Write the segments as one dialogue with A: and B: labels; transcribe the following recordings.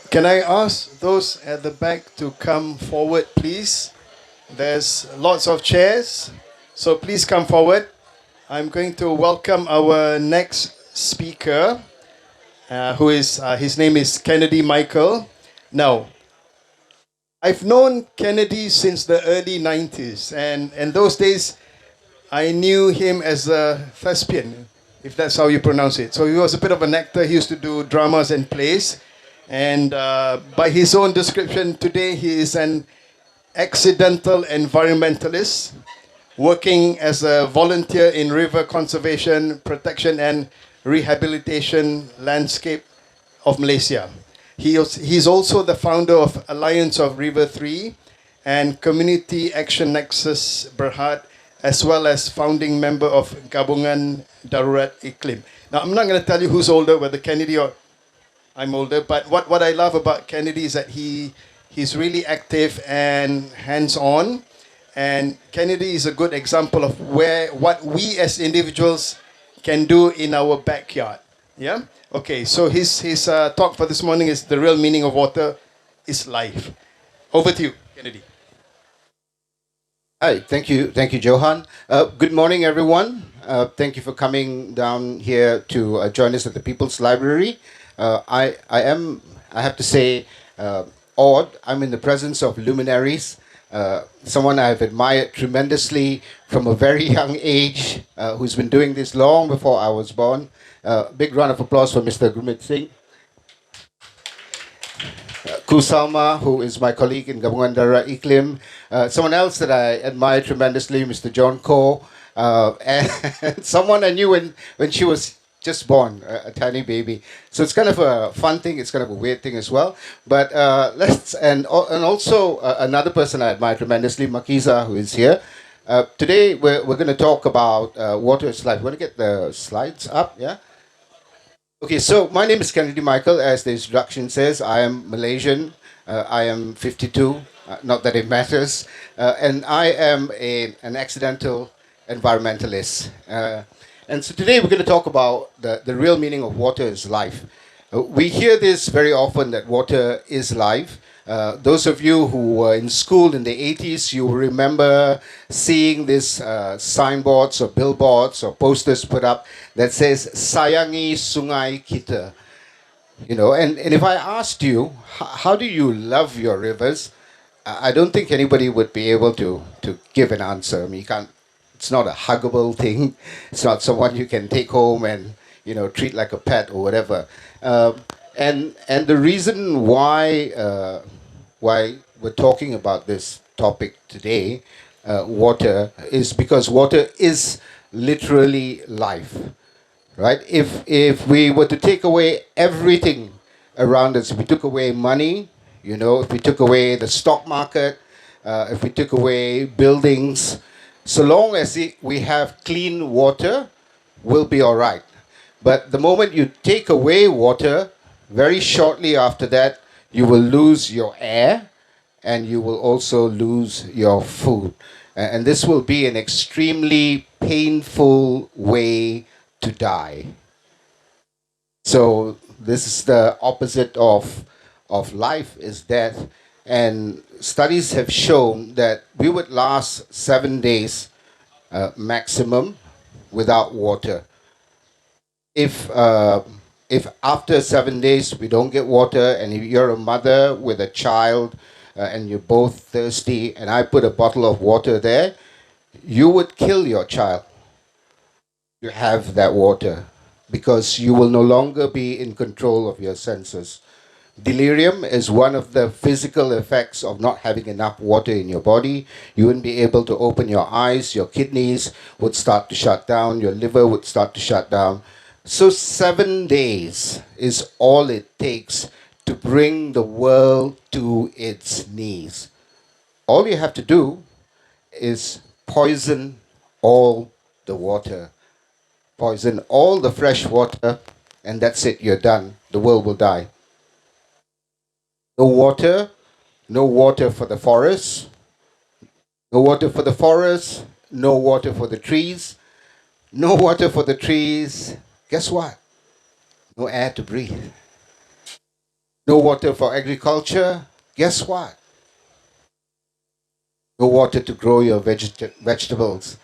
A: Can I ask those at the back to come forward, please? There's lots of chairs, so please come forward. I'm going to welcome our next speaker, his name is Kennedy Michael. Now, I've known Kennedy since the early 90s, and in those days, I knew him as a thespian, if that's how you pronounce it. So he was a bit of an actor. He used to do dramas and plays. And by his own description, today he is an accidental environmentalist working as a volunteer in river conservation, protection, and rehabilitation landscape of Malaysia. He's also the founder of Alliance of River 3 and Community Action Nexus Berhad, as well as founding member of Gabungan Darurat Iklim. Now, I'm not going to tell you who's older, whether Kennedy or I'm older, but what I love about Kennedy is that he's really active and hands-on. And Kennedy is a good example of what we as individuals can do in our backyard. Yeah? Okay, so his talk for this morning is the real meaning of water is life. Over to you, Kennedy.
B: Hi, thank you, Johan. Good morning, everyone. Thank you for coming down here to join us at the People's Library. I have to say, awed. I'm in the presence of luminaries, someone I've admired tremendously from a very young age, who's been doing this long before I was born. Big round of applause for Mr. Gurmit Singh. Kusalma, who is my colleague in Gabungan Darurat Iklim. Someone else that I admire tremendously, Mr. John Ko. And someone I knew when she was just born, a tiny baby. So it's kind of a fun thing, it's kind of a weird thing as well. But and also another person I admire tremendously, Makiza, who is here. Today we're going to talk about water is life. Want to get the slides up, yeah? Okay, so my name is Kennedy Michael. As the introduction says, I am Malaysian. I am 52, not that it matters. And I am an accidental environmentalist. And so today we're going to talk about the real meaning of water is life. We hear this very often, that water is life. Those of you who were in school in the 80s, you will remember seeing these signboards or billboards or posters put up that says, Sayangi Sungai Kita. You know, and if I asked you, how do you love your rivers? I don't think anybody would be able to give an answer. I mean, you can't. It's not a huggable thing. It's not someone you can take home and, you know, treat like a pet or whatever. And the reason why we're talking about this topic today, water, is because water is literally life, right? If we were to take away everything around us, if we took away money, you know, if we took away the stock market, if we took away buildings, so long as we have clean water, we'll be all right. But the moment you take away water, very shortly after that, you will lose your air and you will also lose your food. And this will be an extremely painful way to die. So this is the opposite of life, is death. And studies have shown that we would last 7 days maximum without water. If after 7 days we don't get water, and if you're a mother with a child and you're both thirsty, and I put a bottle of water there, you would kill your child to have that water, because you will no longer be in control of your senses. Delirium is one of the physical effects of not having enough water in your body. You wouldn't be able to open your eyes, your kidneys would start to shut down, your liver would start to shut down. So 7 days is all it takes to bring the world to its knees. All you have to do is poison all the water, poison all the fresh water, and that's it, you're done. The world will die. No water for the forests, no water for the forests, no water for the trees, no water for the trees. Guess what? No air to breathe. No water for agriculture. Guess what? No water to grow your vegetables.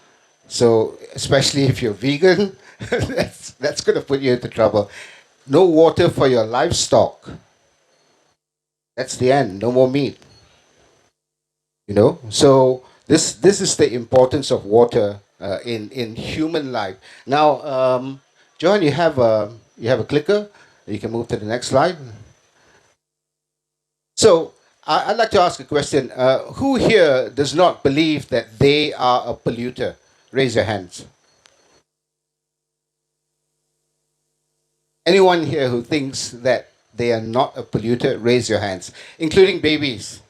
B: So, especially if you're vegan, that's going to put you into trouble. No water for your livestock. That's the end. No more meat. So this is the importance of water in human life. Now, Johan, you have a clicker. You can move to the next slide. So I'd like to ask a question. Who here does not believe that they are a polluter? Raise your hands. Anyone here who thinks that they are not a polluter? Raise your hands, including babies.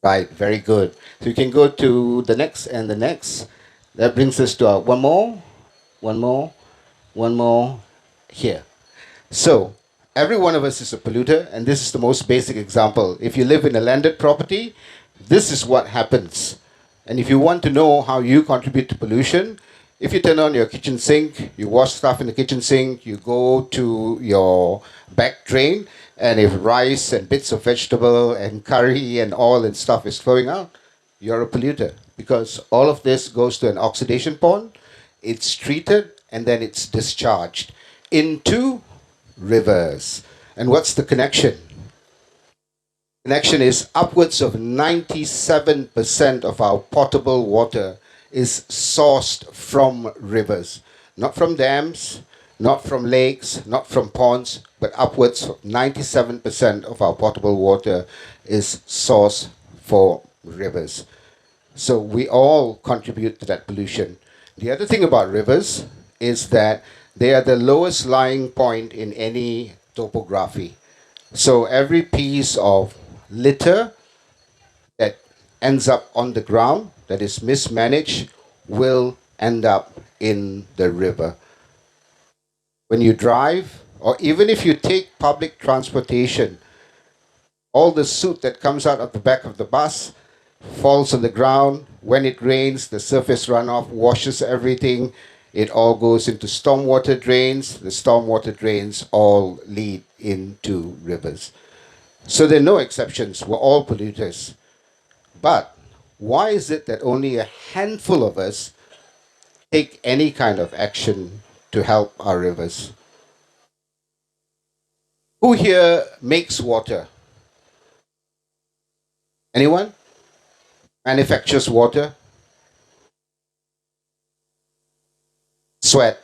B: Right, very good. So you can go to the next and the next. That brings us to one more, one more, one more here. So every one of us is a polluter, and this is the most basic example. If you live in a landed property, this is what happens. And if you want to know how you contribute to pollution, if you turn on your kitchen sink, you wash stuff in the kitchen sink, you go to your back drain, and if rice and bits of vegetable and curry and oil and stuff is flowing out, you're a polluter. Because all of this goes to an oxidation pond, it's treated, and then it's discharged into rivers. And what's the connection? Connection is upwards of 97% of our potable water is sourced from rivers, not from dams, not from lakes, not from ponds, but upwards of 97% of our potable water is sourced for rivers. So we all contribute to that pollution. The other thing about rivers is that they are the lowest lying point in any topography. So every piece of litter that ends up on the ground that is mismanaged will end up in the river. When you drive, or even if you take public transportation, all the soot that comes out of the back of the bus falls on the ground. When it rains, the surface runoff washes everything. It all goes into stormwater drains. The stormwater drains all lead into rivers. So there are no exceptions. We're all polluters. But why is it that only a handful of us take any kind of action to help our rivers? Who here makes water? Anyone? Manufactures water? Sweat.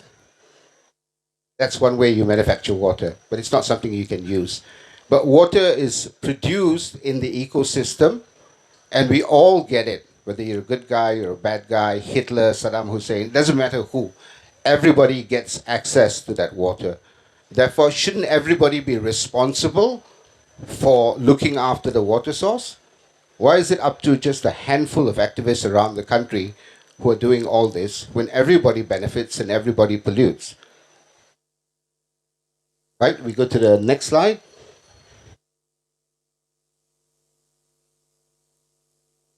B: That's one way you manufacture water, but it's not something you can use. But water is produced in the ecosystem, and we all get it. Whether you're a good guy, you're a bad guy, Hitler, Saddam Hussein, doesn't matter who. Everybody gets access to that water. Therefore, shouldn't everybody be responsible for looking after the water source? Why is it up to just a handful of activists around the country who are doing all this when everybody benefits and everybody pollutes? Right, we go to the next slide.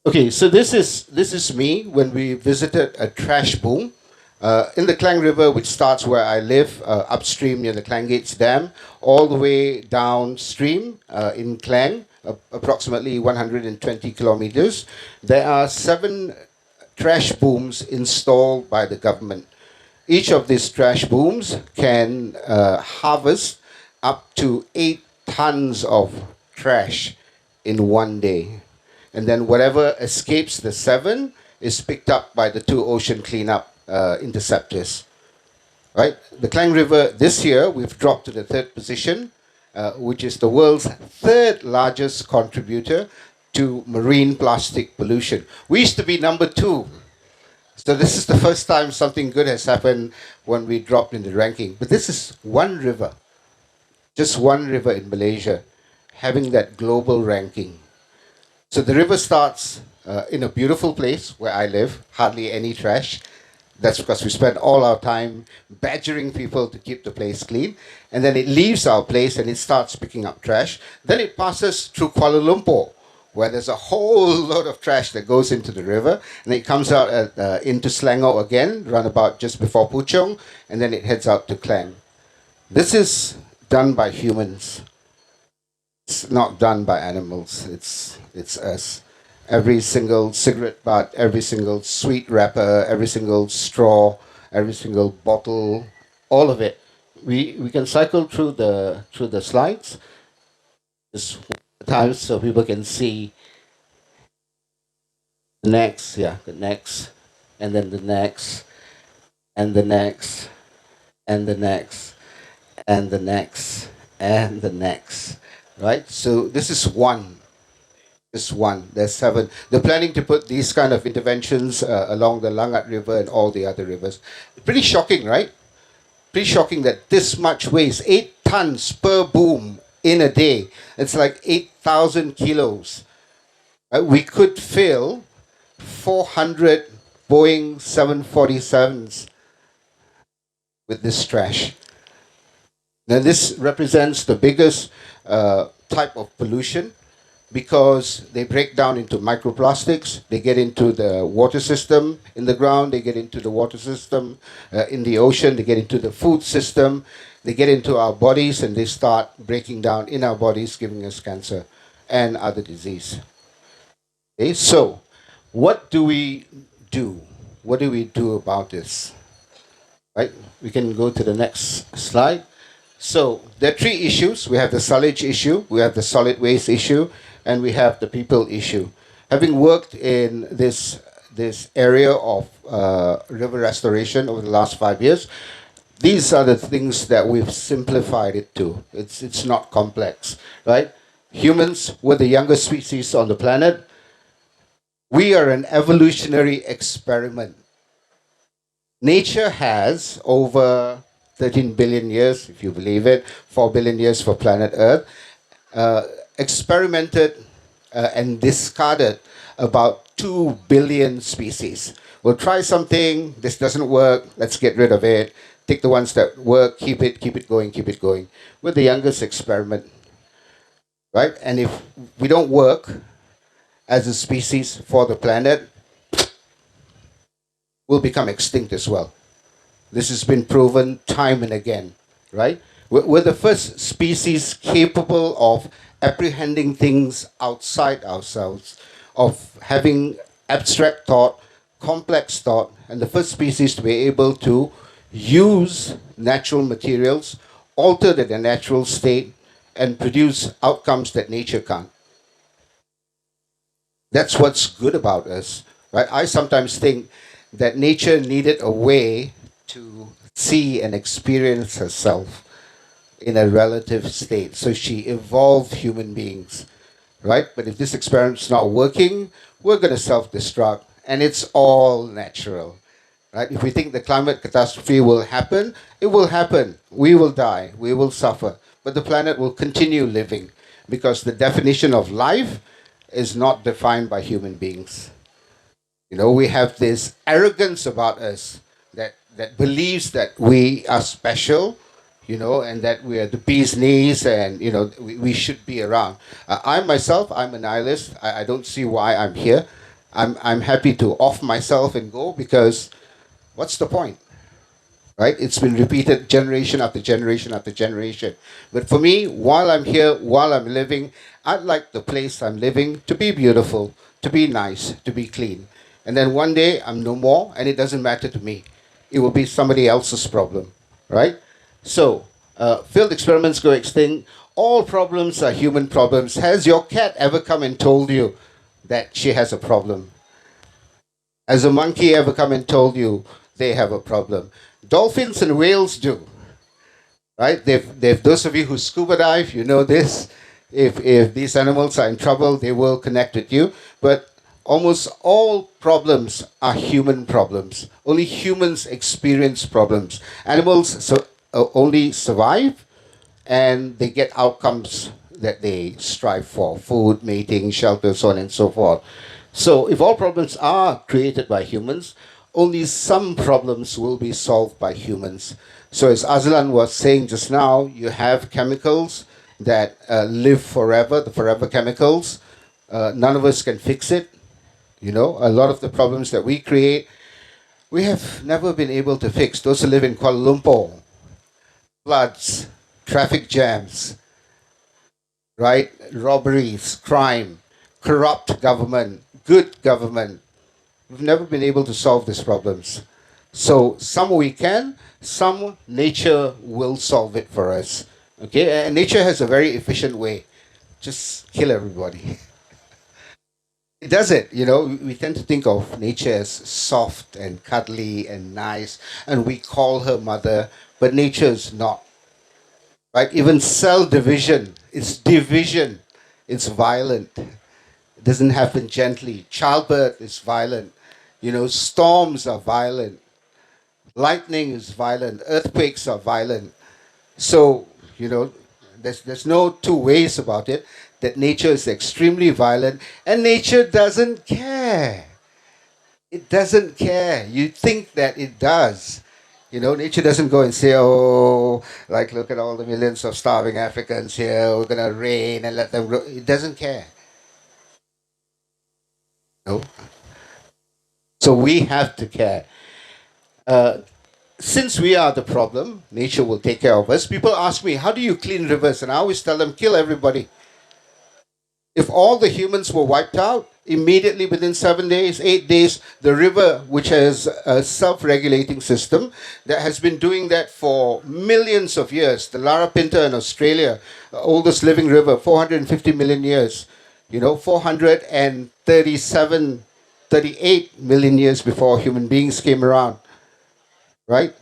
B: Okay, so this is me when we visited a trash boom in the Klang River, which starts where I live, upstream near the Klang Gates Dam, all the way downstream in Klang, approximately 120 kilometers. There are 7 trash booms installed by the government. Each of these trash booms can harvest up to 8 tons of trash in one day. And then whatever escapes the 7 is picked up by the 2 ocean cleanup interceptors. Right? The Klang River this year, we've dropped to the 3rd position, which is the world's 3rd largest contributor to marine plastic pollution. We used to be number 2. So this is the first time something good has happened when we dropped in the ranking. But this is one river, just one river in Malaysia, having that global ranking. So the river starts in a beautiful place where I live, hardly any trash. That's because we spend all our time badgering people to keep the place clean. And then it leaves our place and it starts picking up trash. Then it passes through Kuala Lumpur, where there's a whole load of trash that goes into the river. And it comes out into Selangor again, round about just before Puchong, and then it heads out to Klang. This is done by humans. It's not done by animals. It's us. Every single cigarette butt, every single sweet wrapper, every single straw, every single bottle, all of it. We can cycle through the slides just times so people can see the next, yeah, the next, and then the next, and the next, and the next, and the next, and the next. Right? So this is one. This one. There's seven. They're planning to put these kind of interventions along the Langat River and all the other rivers. Pretty shocking, right? Pretty shocking that this much waste, 8 tons per boom in a day. It's like 8,000 kilos. We could fill 400 Boeing 747s with this trash. Now, this represents the biggest type of pollution because they break down into microplastics, they get into the water system in the ground, they get into the water system in the ocean, they get into the food system, they get into our bodies, and they start breaking down in our bodies, giving us cancer and other disease. Okay, so what do we do? What do we do about this? Right? We can go to the next slide. So there are three issues. We have the silage issue, we have the solid waste issue, and we have the people issue. Having worked in this area of river restoration over the last 5 years, these are the things that we've simplified it to. It's not complex, right? Humans, we're the youngest species on the planet. We are an evolutionary experiment. Nature has, over 13 billion years, if you believe it, 4 billion years for planet Earth, experimented and discarded about 2 billion species. We'll try something, this doesn't work, let's get rid of it. Take the ones that work, keep it going, keep it going. We're the youngest experiment, right? And if we don't work as a species for the planet, we'll become extinct as well. This has been proven time and again, right? We're the first species capable of apprehending things outside ourselves, of having abstract thought, complex thought, and the first species to be able to use natural materials, alter their natural state, and produce outcomes that nature can't. That's what's good about us, right? I sometimes think that nature needed a way to see and experience herself in a relative state. So she evolved human beings, right? But if this experiment's not working, we're going to self-destruct, and it's all natural, right? If we think the climate catastrophe will happen, it will happen. We will die, we will suffer, but the planet will continue living because the definition of life is not defined by human beings. You know, we have this arrogance about us that believes that we are special, you know, and that we are the bee's knees and, you know, we should be around. I myself, I'm a nihilist. I don't see why I'm here. I'm happy to off myself and go because what's the point? Right? It's been repeated generation after generation after generation. But for me, while I'm here, while I'm living, I'd like the place I'm living to be beautiful, to be nice, to be clean. And then one day I'm no more and it doesn't matter to me. It will be somebody else's problem, right? So, field experiments go extinct. All problems are human problems. Has your cat ever come and told you that she has a problem? Has a monkey ever come and told you they have a problem? Dolphins and whales do, right? They've those of you who scuba dive, you know this. If these animals are in trouble, they will connect with you. But almost all problems are human problems. Only humans experience problems. Animals only survive and they get outcomes that they strive for: food, mating, shelter, so on and so forth. So if all problems are created by humans, only some problems will be solved by humans. So as Azlan was saying just now, you have chemicals that live forever, the forever chemicals. None of us can fix it. You know, a lot of the problems that we create, we have never been able to fix. Those who live in Kuala Lumpur, floods, traffic jams, right? Robberies, crime, corrupt government, good government. We've never been able to solve these problems. So some we can, some nature will solve it for us. Okay, and nature has a very efficient way. Just kill everybody. It does it, you know. We tend to think of nature as soft and cuddly and nice, and we call her mother, but nature is not. Right? Even cell division, it's division, it's violent. It doesn't happen gently. Childbirth is violent. You know, storms are violent. Lightning is violent. Earthquakes are violent. So, you know, there's no two ways about it, that nature is extremely violent and nature doesn't care. It doesn't care. You think that it does. You know, nature doesn't go and say, oh, like, look at all the millions of starving Africans here, we're going to rain and let them grow. It doesn't care. No. So we have to care. Since we are the problem, nature will take care of us. People ask me, how do you clean rivers? And I always tell them, kill everybody. If all the humans were wiped out, immediately within 7 days, 8 days, the river, which has a self-regulating system that has been doing that for millions of years, the Larapinta in Australia, oldest living river, 450 million years, you know, 437, 38 million years before human beings came around, right?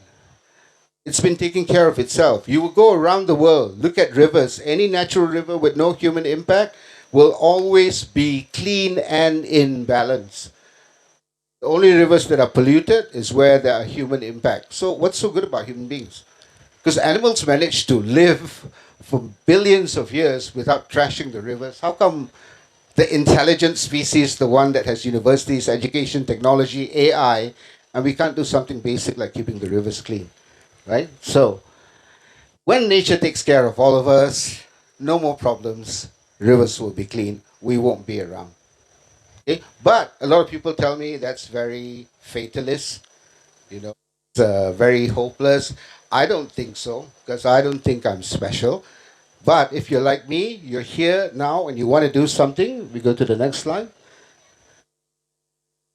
B: It's been taking care of itself. You will go around the world, look at rivers. Any natural river with no human impact will always be clean and in balance. The only rivers that are polluted is where there are human impact. So what's so good about human beings? Because animals manage to live for billions of years without trashing the rivers. How come the intelligent species, the one that has universities, education, technology, AI, and we can't do something basic like keeping the rivers clean, right? So when nature takes care of all of us, no more problems, rivers will be clean, we won't be around. Okay? But a lot of people tell me that's very fatalist, you know, it's very hopeless. I don't think so, because I don't think I'm special. But if you're like me, you're here now and you want to do something, we go to the next slide.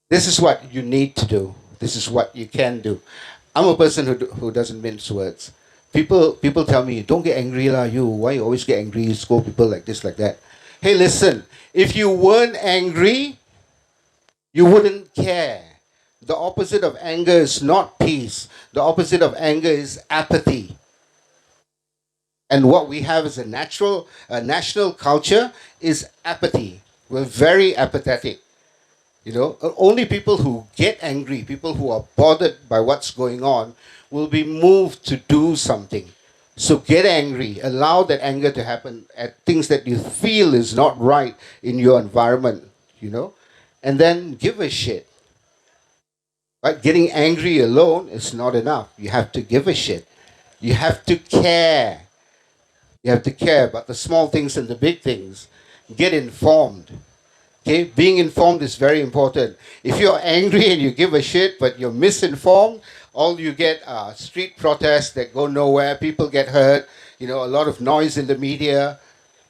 B: This is what you need to do. This is what you can do. I'm a person who doesn't mince words. People tell me, don't get angry lah, you. Why you always get angry? You scold people like this, like that. Hey, listen, if you weren't angry, you wouldn't care. The opposite of anger is not peace. The opposite of anger is apathy. And what we have as a national culture is apathy. We're very apathetic. You know, only people who get angry, people who are bothered by what's going on, will be moved to do something. So get angry, allow that anger to happen at things that you feel is not right in your environment, you know, and then give a shit. Right? Getting angry alone is not enough. You have to give a shit. You have to care. You have to care about the small things and the big things. Get informed. Okay, being informed is very important. If you're angry and you give a shit, but you're misinformed, all you get are street protests that go nowhere. People get hurt. You know, a lot of noise in the media,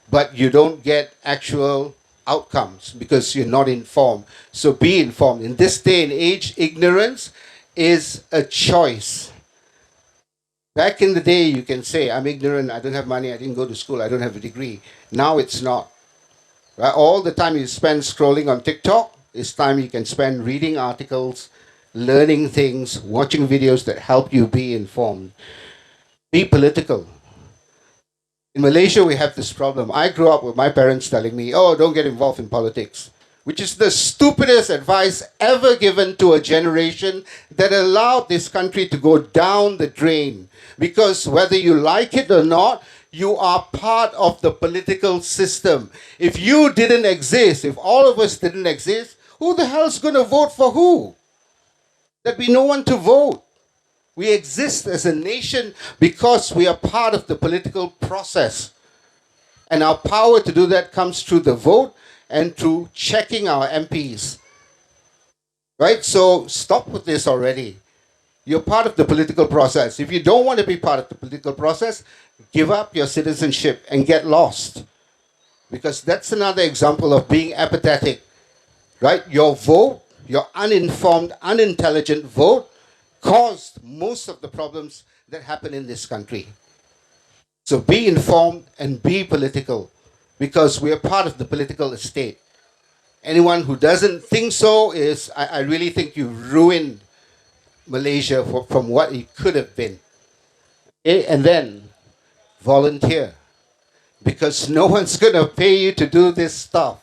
B: but you don't get actual outcomes because you're not informed. So be informed. In this day and age, ignorance is a choice. Back in the day, you can say, I'm ignorant, I don't have money, I didn't go to school, I don't have a degree. Now it's not. Right? All the time you spend scrolling on TikTok is time you can spend reading articles, learning things, watching videos that help you be informed. Be political. In Malaysia, we have this problem. I grew up with my parents telling me, oh, don't get involved in politics, which is the stupidest advice ever given to a generation that allowed this country to go down the drain. Because whether you like it or not, you are part of the political system. If you didn't exist, if all of us didn't exist, who the hell's going to vote for who? There'd be no one to vote. We exist as a nation because we are part of the political process. And our power to do that comes through the vote and through checking our MPs. Right? So stop with this already. You're part of the political process. If you don't want to be part of the political process, give up your citizenship and get lost. Because that's another example of being apathetic, right? Your vote, your uninformed, unintelligent vote, caused most of the problems that happen in this country. So be informed and be political, because we are part of the political estate. Anyone who doesn't think so I really think you ruined Malaysia from what it could have been. Okay? And then volunteer, because no one's going to pay you to do this stuff.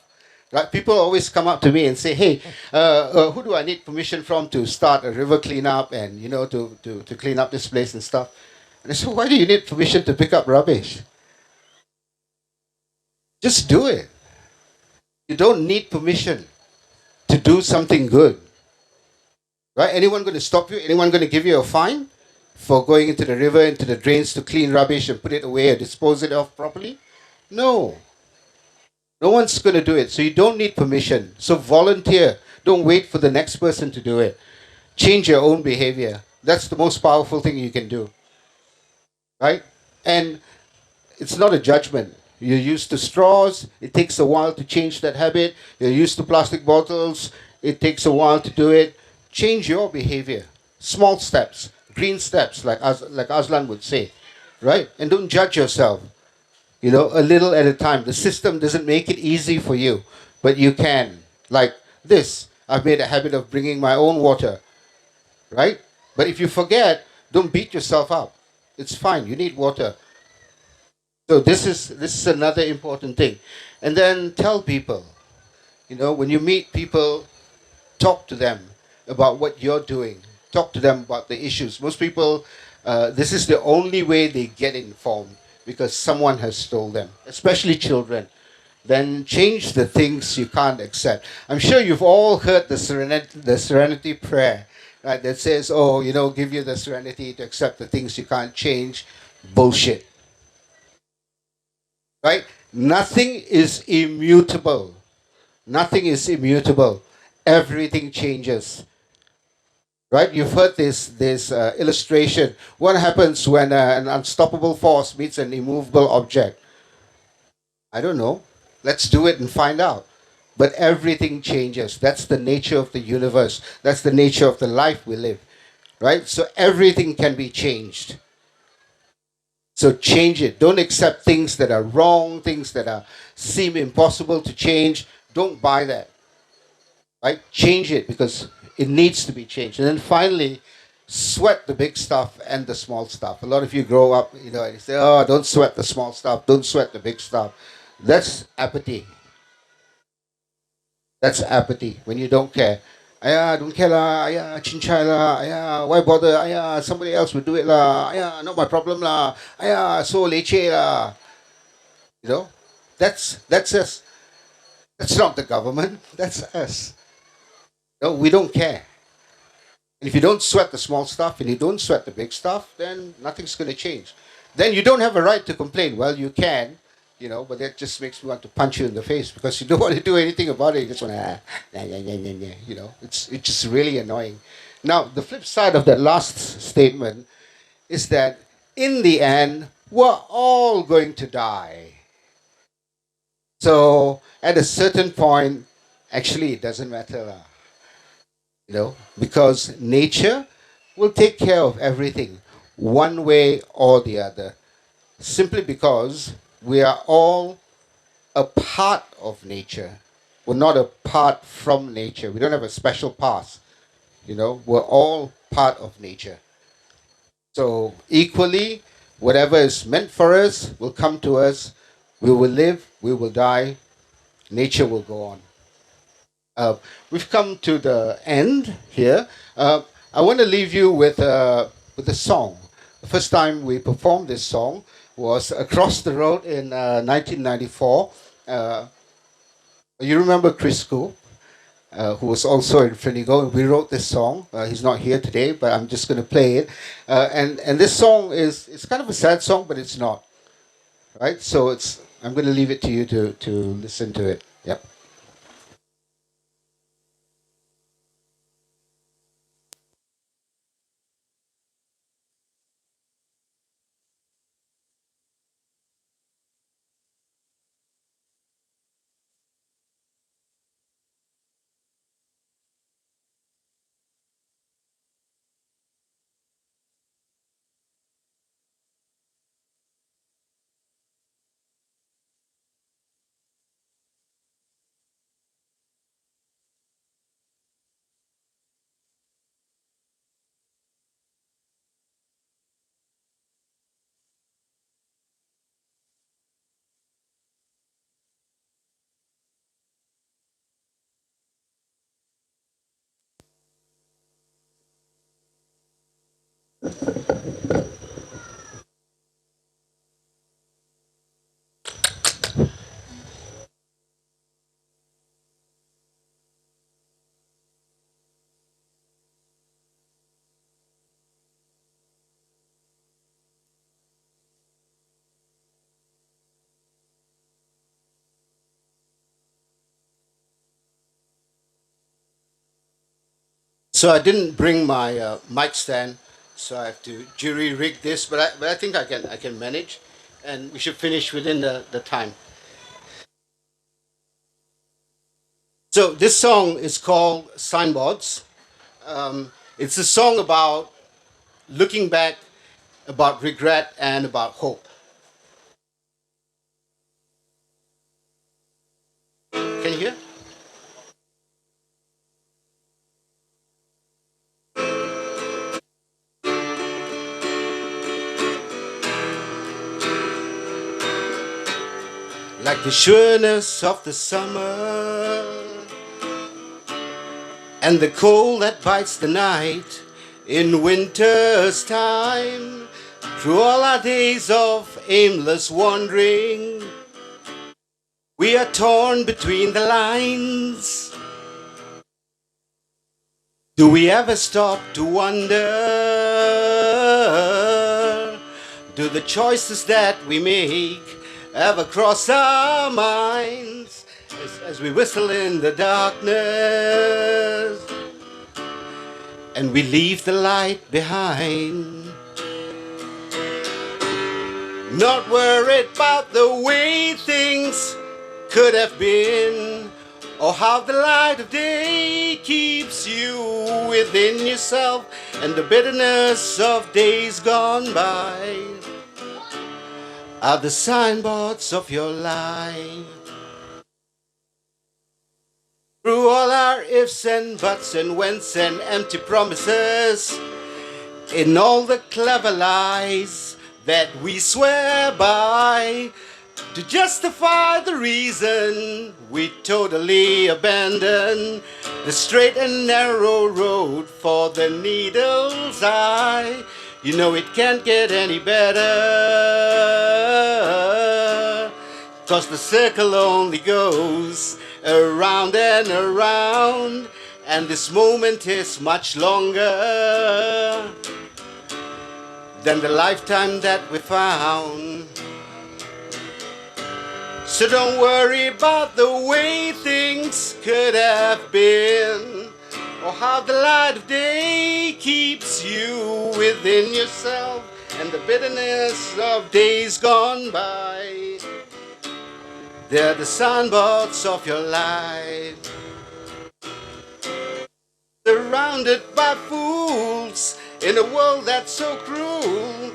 B: Right? People always come up to me and say, "Hey, who do I need permission from to start a river cleanup and to clean up this place and stuff?" And I said, "Why do you need permission to pick up rubbish? Just do it. You don't need permission to do something good." Right? Anyone going to stop you? Anyone going to give you a fine for going into the river, into the drains to clean rubbish and put it away or dispose it off properly? No. No one's going to do it. So you don't need permission. So volunteer. Don't wait for the next person to do it. Change your own behavior. That's the most powerful thing you can do. Right? And it's not a judgment. You're used to straws. It takes a while to change that habit. You're used to plastic bottles. It takes a while to do it. Change your behavior. Small steps, green steps, like Aslan would say, right? And don't judge yourself. A little at a time. The system doesn't make it easy for you, but you can. Like this, I've made a habit of bringing my own water, right? But if you forget, don't beat yourself up. It's fine. You need water. So this is another important thing. And then tell people, when you meet people, talk to them about what you're doing. Talk to them about the issues. Most people, this is the only way they get informed, because someone has told them, especially children. Then change the things you can't accept. I'm sure you've all heard the serenity prayer, right? That says, "Oh, give you the serenity to accept the things you can't change." Bullshit. Right? Nothing is immutable. Nothing is immutable. Everything changes. Right? You've heard this illustration. What happens when an unstoppable force meets an immovable object? I don't know. Let's do it and find out. But everything changes. That's the nature of the universe. That's the nature of the life we live. Right? So everything can be changed. So change it. Don't accept things that are wrong, things that seem impossible to change. Don't buy that. Right? Change it, because it needs to be changed. And then finally, sweat the big stuff and the small stuff. A lot of you grow up, and you say, "Oh, don't sweat the small stuff, don't sweat the big stuff." That's apathy. That's apathy, when you don't care. Ayah, don't care lah. Ayah, chincai lah. Ayah, why bother? Ayah, somebody else will do it lah. Ayah, not my problem lah. Ayah, so leceh lah. That's us. That's not the government. That's us. No, we don't care. And if you don't sweat the small stuff and you don't sweat the big stuff, then nothing's going to change. Then you don't have a right to complain. Well, you can, but that just makes me want to punch you in the face, because you don't want to do anything about it. You just want to, it's just really annoying. Now, the flip side of that last statement is that in the end, we're all going to die. So at a certain point, actually, it doesn't matter. Because nature will take care of everything, one way or the other, simply because we are all a part of nature. We're not apart from nature. We don't have a special pass. We're all part of nature. So equally, whatever is meant for us will come to us. We will live, we will die, nature will go on. We've come to the end here. I want to leave you with a song. The first time we performed this song was across the road in 1994. You remember Chris Koo, who was also in Frenigo. We wrote this song. He's not here today, but I'm just going to play it. And this song it's kind of a sad song, but it's not. Right? So I'm going to leave it to you to listen to it. Yep. So I didn't bring my mic stand, so I have to jury rig this, but I think I can manage, and we should finish within the time. So this song is called Signboards. It's a song about looking back, about regret, and about hope. Can you hear? Like the sureness of the summer and the cold that bites the night in winter's time. Through all our days of aimless wandering, we are torn between the lines. Do we ever stop to wonder? Do the choices that we make ever cross our minds as we whistle in the darkness and we leave the light behind? Not worried about the way things could have been, or how the light of day keeps you within yourself and the bitterness of days gone by are the signboards of your life. Through all our ifs and buts and whens and empty promises, in all the clever lies that we swear by to justify the reason we totally abandon the straight and narrow road for the needle's eye. You know it can't get any better, 'cause the circle only goes around and around, and this moment is much longer than the lifetime that we found. So don't worry about the way things could have been, or how the light of day keeps you within yourself and the bitterness of days gone by. They're the signboards of your life. Surrounded by fools in a world that's so cruel,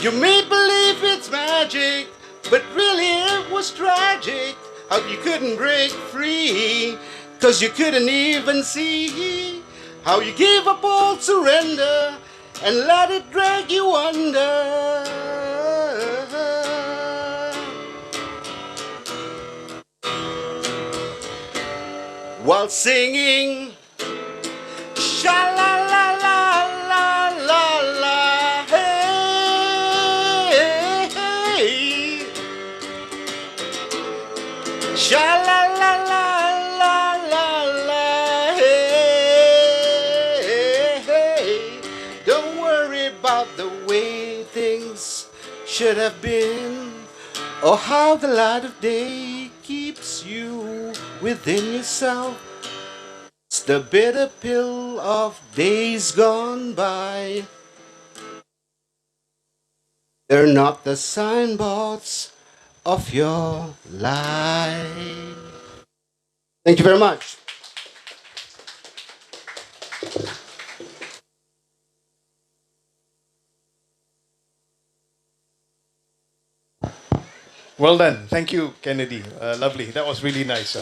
B: you may believe it's magic, but really it was tragic how you couldn't break free, 'cause you couldn't even see how you gave up all surrender and let it drag you under. While singing sha la la la la la la, hey, hey. Sha la la la la la la, hey, hey. Don't worry about the way things should have been, or how the light of day keeps you within yourself. It's the bitter pill of days gone by. They're not the signboards of your life. Thank you very much.
A: Well done. Thank you, Kennedy. Lovely. That was really nice.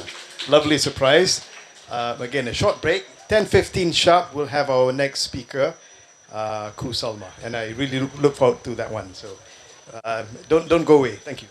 A: Lovely surprise. Again, a short break. 10:15 sharp, we'll have our next speaker, Ku Salma. And I really look forward to that one. So don't go away. Thank you.